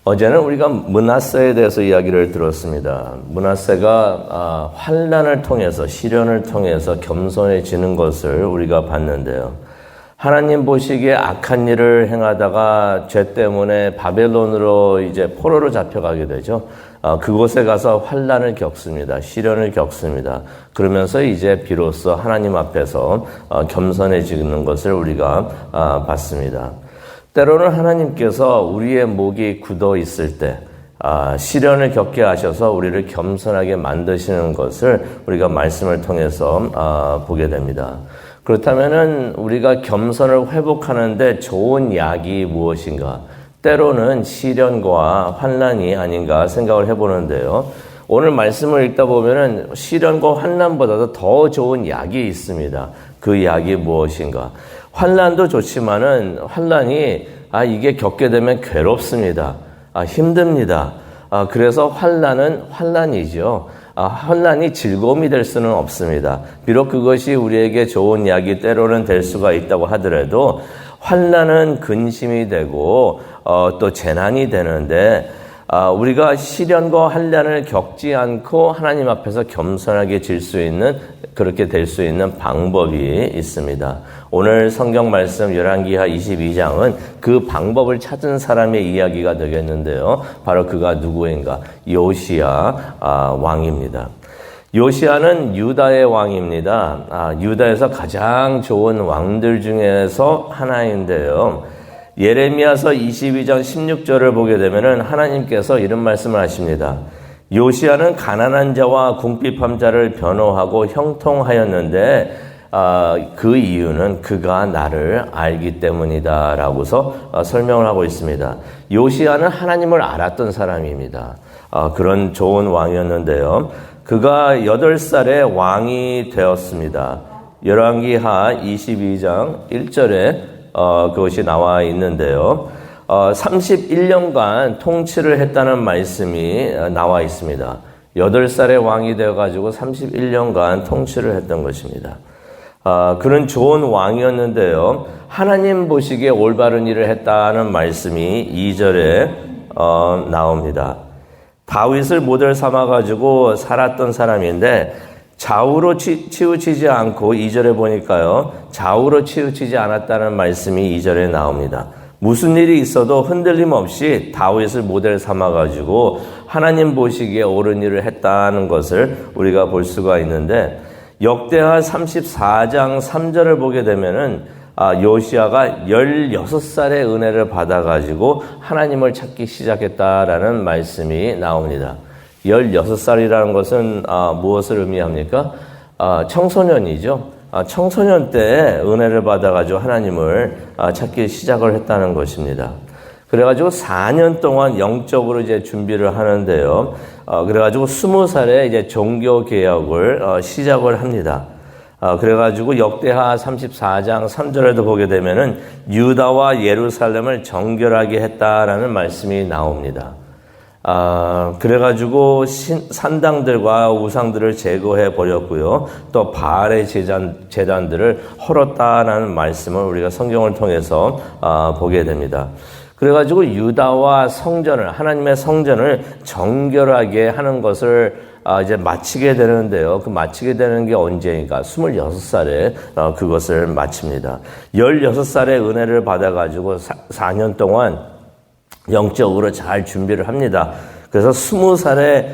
어제는 우리가 므낫세에 대해서 이야기를 들었습니다. 므낫세가 환난을 통해서 시련을 통해서 겸손해지는 것을 우리가 봤는데요. 하나님 보시기에 악한 일을 행하다가 죄 때문에 바벨론으로 이제 포로로 잡혀가게 되죠. 그곳에 가서 환난을 겪습니다. 시련을 겪습니다. 그러면서 이제 비로소 하나님 앞에서 겸손해지는 것을 우리가 봤습니다. 때로는 하나님께서 우리의 목이 굳어 있을 때 시련을 겪게 하셔서 우리를 겸손하게 만드시는 것을 우리가 말씀을 통해서 보게 됩니다. 그렇다면은 우리가 겸손을 회복하는데 좋은 약이 무엇인가? 때로는 시련과 환난이 아닌가 생각을 해보는데요. 오늘 말씀을 읽다 보면은 시련과 환난보다도 더 좋은 약이 있습니다. 그 약이 무엇인가? 환난도 좋지만은 환난이 이게 겪게 되면 괴롭습니다. 힘듭니다. 그래서 환난은 환난이죠. 환난이 즐거움이 될 수는 없습니다. 비록 그것이 우리에게 좋은 약이 때로는 될 수가 있다고 하더라도 환난은 근심이 되고 또 재난이 되는데 우리가 시련과 환난을 겪지 않고 하나님 앞에서 겸손하게 질 수 있는 그렇게 될 수 있는 방법이 있습니다. 오늘 성경 말씀 열왕기하 22장은 그 방법을 찾은 사람의 이야기가 되겠는데요. 바로 그가 누구인가? 요시야 왕입니다. 요시야는 유다의 왕입니다. 유다에서 가장 좋은 왕들 중에서 하나인데요. 예레미야서 22장 16절을 보게 되면은 하나님께서 이런 말씀을 하십니다. 요시야는 가난한 자와 궁핍한 자를 변호하고 형통하였는데 그 이유는 그가 나를 알기 때문이다 라고서 설명을 하고 있습니다. 요시야는 하나님을 알았던 사람입니다. 그런 좋은 왕이었는데요. 그가 8살에 왕이 되었습니다. 열왕기하 22장 1절에 그것이 나와 있는데요. 31년간 통치를 했다는 말씀이 나와 있습니다. 8살에 왕이 되어가지고 31년간 통치를 했던 것입니다. 그런 좋은 왕이었는데요. 하나님 보시기에 올바른 일을 했다는 말씀이 2절에 나옵니다. 다윗을 모델 삼아가지고 살았던 사람인데 좌우로 치우치지 않고 2절에 보니까요. 좌우로 치우치지 않았다는 말씀이 2절에 나옵니다. 무슨 일이 있어도 흔들림 없이 다윗을 모델 삼아가지고 하나님 보시기에 옳은 일을 했다는 것을 우리가 볼 수가 있는데 역대하 34장 3절을 보게 되면은 요시야가 16살의 은혜를 받아가지고 하나님을 찾기 시작했다라는 말씀이 나옵니다. 16살이라는 것은 무엇을 의미합니까? 청소년이죠. 청소년 때 은혜를 받아가지고 하나님을 찾기 시작을 했다는 것입니다. 그래가지고 4년 동안 영적으로 이제 준비를 하는데요. 그래가지고 20살에 이제 종교 개혁을 시작을 합니다. 그래가지고 역대하 34장 3절에도 보게 되면은 유다와 예루살렘을 정결하게 했다라는 말씀이 나옵니다. 그래가지고 산당들과 우상들을 제거해 버렸고요. 또 바알의 제단들을 헐었다라는 말씀을 우리가 성경을 통해서 보게 됩니다. 그래가지고 유다와 성전을 하나님의 성전을 정결하게 하는 것을 이제 마치게 되는데요. 그 마치게 되는 게 언제인가? 26살에 그것을 마칩니다. 16살의 은혜를 받아가지고 4년 동안 영적으로 잘 준비를 합니다. 그래서 20살에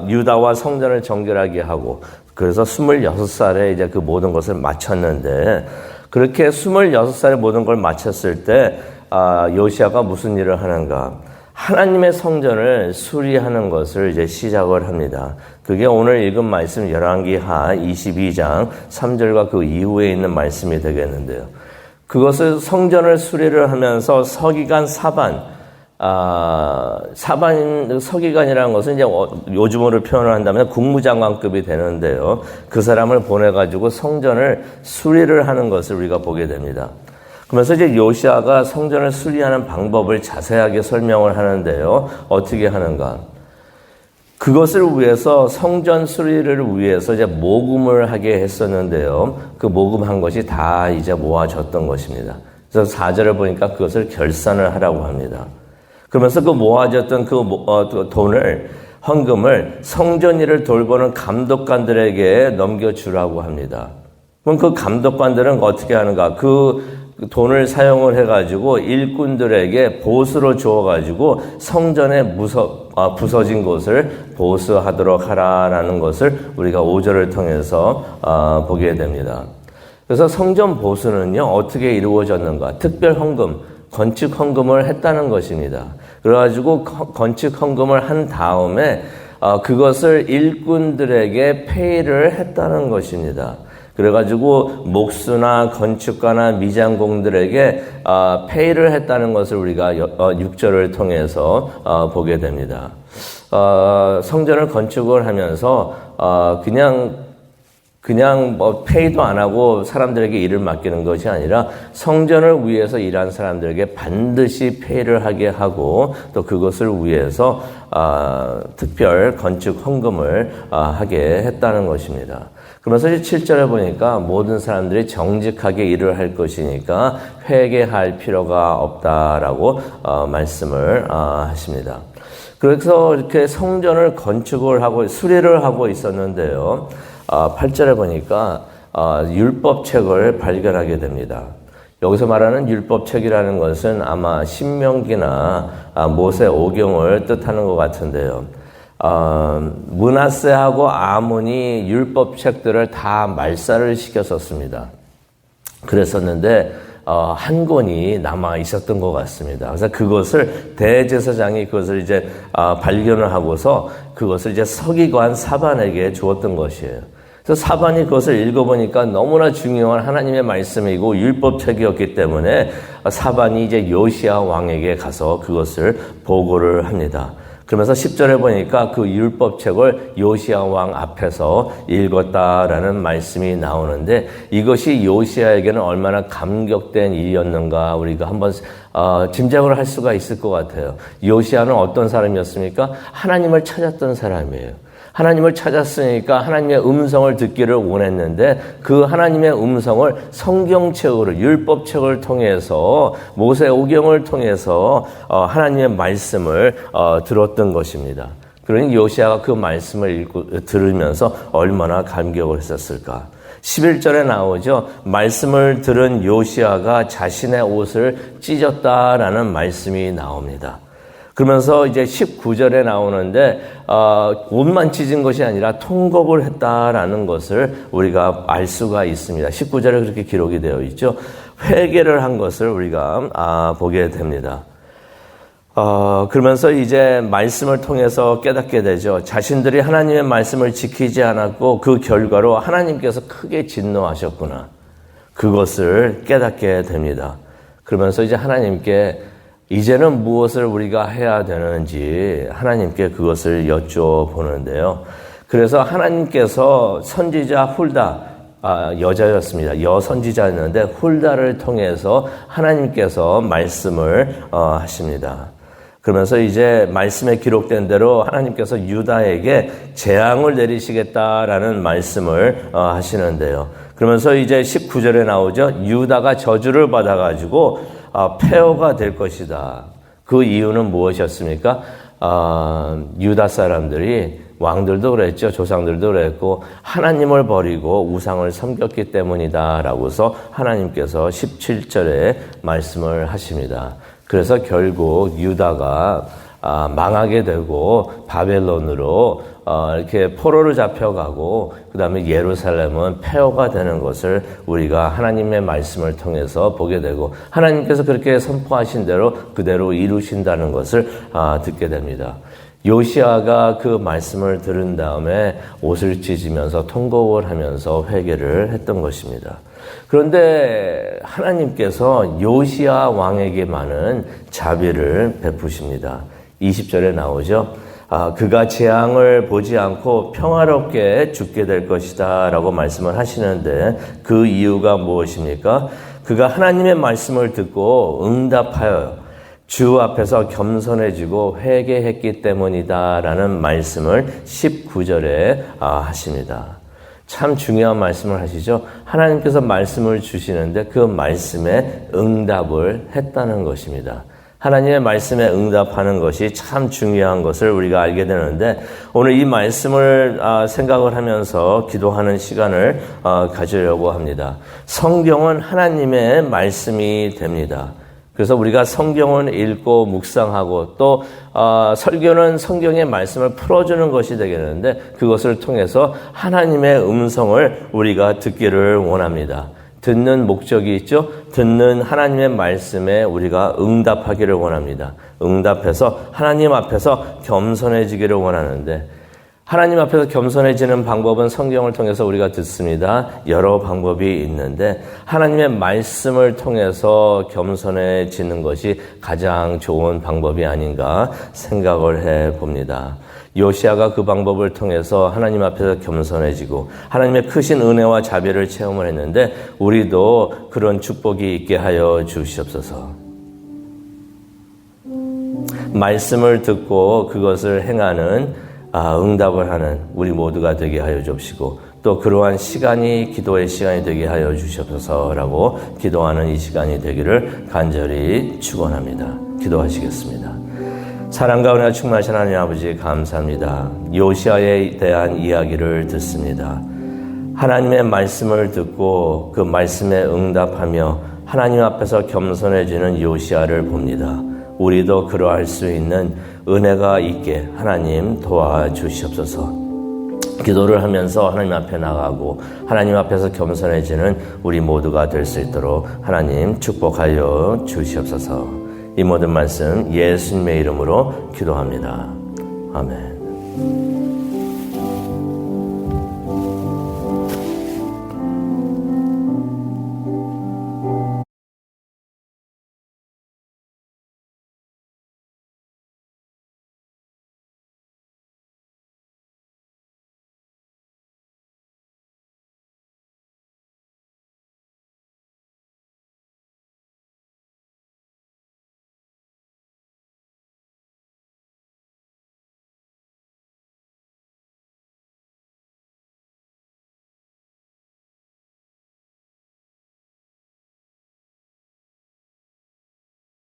유다와 성전을 정결하게 하고 그래서 26살에 이제 그 모든 것을 마쳤는데 그렇게 26살에 모든 걸 마쳤을 때 요시야가 무슨 일을 하는가? 하나님의 성전을 수리하는 것을 이제 시작을 합니다. 그게 오늘 읽은 말씀 열왕기하 22장 3절과 그 이후에 있는 말씀이 되겠는데요. 그것을 성전을 수리를 하면서 서기관 서기관이라는 것은 이제 요즘으로 표현을 한다면 국무장관급이 되는데요. 그 사람을 보내가지고 성전을 수리를 하는 것을 우리가 보게 됩니다. 그러면서 이제 요시야가 성전을 수리하는 방법을 자세하게 설명을 하는데요. 어떻게 하는가? 그것을 위해서 성전 수리를 위해서 이제 모금을 하게 했었는데요. 그 모금한 것이 다 이제 모아졌던 것입니다. 그래서 4절을 보니까 그것을 결산을 하라고 합니다. 그러면서 그 모아졌던 돈을, 헌금을 성전 일을 돌보는 감독관들에게 넘겨주라고 합니다. 그럼 그 감독관들은 어떻게 하는가? 그 돈을 사용을 해가지고 일꾼들에게 보수로 주어가지고 성전에 부서진 곳을 보수하도록 하라라는 것을 우리가 5절을 통해서 보게 됩니다. 그래서 성전 보수는요, 어떻게 이루어졌는가? 특별 헌금, 건축 헌금을 했다는 것입니다. 그래가지고 건축 헌금을 한 다음에 그것을 일꾼들에게 페이를 했다는 것입니다. 그래가지고 목수나 건축가나 미장공들에게 페이를 했다는 것을 우리가 6절을 통해서 보게 됩니다. 성전을 건축을 하면서 그냥 뭐 페이도 안 하고 사람들에게 일을 맡기는 것이 아니라 성전을 위해서 일한 사람들에게 반드시 페이를 하게 하고 또 그것을 위해서 특별 건축 헌금을 하게 했다는 것입니다. 그러면서 7절에 보니까 모든 사람들이 정직하게 일을 할 것이니까 회개할 필요가 없다라고 말씀을 하십니다. 그래서 이렇게 성전을 건축을 하고 수리를 하고 있었는데요. 8절에 보니까 율법책을 발견하게 됩니다. 여기서 말하는 율법책이라는 것은 아마 신명기나 모세 오경을 뜻하는 것 같은데요. 므낫세하고 아몬이 율법책들을 다 말살을 시켰었습니다. 그랬었는데 한 권이 남아 있었던 것 같습니다. 그래서 그것을 대제사장이 그것을 이제 발견을 하고서 그것을 이제 서기관 사반에게 주었던 것이에요. 그래서 사반이 그것을 읽어보니까 너무나 중요한 하나님의 말씀이고 율법책이었기 때문에 사반이 이제 요시야 왕에게 가서 그것을 보고를 합니다. 그러면서 10절에 보니까 그 율법책을 요시야 왕 앞에서 읽었다라는 말씀이 나오는데 이것이 요시야에게는 얼마나 감격된 일이었는가 우리가 한번 짐작을 할 수가 있을 것 같아요. 요시야는 어떤 사람이었습니까? 하나님을 찾았던 사람이에요. 하나님을 찾았으니까 하나님의 음성을 듣기를 원했는데 그 하나님의 음성을 성경책으로 율법책을 통해서 모세 오경을 통해서 하나님의 말씀을 들었던 것입니다. 그러니 요시야가 그 말씀을 들으면서 얼마나 감격을 했었을까. 11절에 나오죠. 말씀을 들은 요시야가 자신의 옷을 찢었다라는 말씀이 나옵니다. 그러면서 이제 19절에 나오는데 옷만 찢은 것이 아니라 통곡을 했다라는 것을 우리가 알 수가 있습니다. 19절에 그렇게 기록이 되어 있죠. 회개를 한 것을 우리가 보게 됩니다. 그러면서 이제 말씀을 통해서 깨닫게 되죠. 자신들이 하나님의 말씀을 지키지 않았고 그 결과로 하나님께서 크게 진노하셨구나. 그것을 깨닫게 됩니다. 그러면서 이제 하나님께 이제는 무엇을 우리가 해야 되는지 하나님께 그것을 여쭤보는데요. 그래서 하나님께서 선지자 훌다, 여자였습니다. 여선지자였는데 훌다를 통해서 하나님께서 말씀을 하십니다. 그러면서 이제 말씀에 기록된 대로 하나님께서 유다에게 재앙을 내리시겠다라는 말씀을 하시는데요. 그러면서 이제 19절에 나오죠. 유다가 저주를 받아가지고 폐허가 될 것이다. 그 이유는 무엇이었습니까? 유다 사람들이 왕들도 그랬죠. 조상들도 그랬고 하나님을 버리고 우상을 섬겼기 때문이다 라고서 하나님께서 17절에 말씀을 하십니다. 그래서 결국 유다가 망하게 되고 바벨론으로 이렇게 포로로 잡혀가고 그 다음에 예루살렘은 폐허가 되는 것을 우리가 하나님의 말씀을 통해서 보게 되고 하나님께서 그렇게 선포하신 대로 그대로 이루신다는 것을 듣게 됩니다. 요시야가 그 말씀을 들은 다음에 옷을 찢으면서 통곡을 하면서 회개를 했던 것입니다. 그런데 하나님께서 요시야 왕에게만은 자비를 베푸십니다. 20절에 나오죠. 그가 재앙을 보지 않고 평화롭게 죽게 될 것이다 라고 말씀을 하시는데 그 이유가 무엇입니까? 그가 하나님의 말씀을 듣고 응답하여 주 앞에서 겸손해지고 회개했기 때문이다 라는 말씀을 19절에 하십니다. 참 중요한 말씀을 하시죠. 하나님께서 말씀을 주시는데 그 말씀에 응답을 했다는 것입니다. 하나님의 말씀에 응답하는 것이 참 중요한 것을 우리가 알게 되는데 오늘 이 말씀을 생각을 하면서 기도하는 시간을 가지려고 합니다. 성경은 하나님의 말씀이 됩니다. 그래서 우리가 성경을 읽고 묵상하고 또 설교는 성경의 말씀을 풀어주는 것이 되겠는데 그것을 통해서 하나님의 음성을 우리가 듣기를 원합니다. 듣는 목적이 있죠. 듣는 하나님의 말씀에 우리가 응답하기를 원합니다. 응답해서 하나님 앞에서 겸손해지기를 원하는데 하나님 앞에서 겸손해지는 방법은 성경을 통해서 우리가 듣습니다. 여러 방법이 있는데 하나님의 말씀을 통해서 겸손해지는 것이 가장 좋은 방법이 아닌가 생각을 해봅니다. 요시아가 그 방법을 통해서 하나님 앞에서 겸손해지고 하나님의 크신 은혜와 자비를 체험을 했는데 우리도 그런 축복이 있게 하여 주시옵소서. 말씀을 듣고 그것을 행하는 응답을 하는 우리 모두가 되게 하여 주옵시고 또 그러한 시간이 기도의 시간이 되게 하여 주시옵소서라고 기도하는 이 시간이 되기를 간절히 축원합니다. 기도하시겠습니다. 사랑과 은혜가 충만하신 하나님 아버지 감사합니다. 요시아에 대한 이야기를 듣습니다. 하나님의 말씀을 듣고 그 말씀에 응답하며 하나님 앞에서 겸손해지는 요시아를 봅니다. 우리도 그러할 수 있는 은혜가 있게 하나님 도와주시옵소서. 기도를 하면서 하나님 앞에 나가고 하나님 앞에서 겸손해지는 우리 모두가 될 수 있도록 하나님 축복하여 주시옵소서. 이 모든 말씀 예수님의 이름으로 기도합니다. 아멘.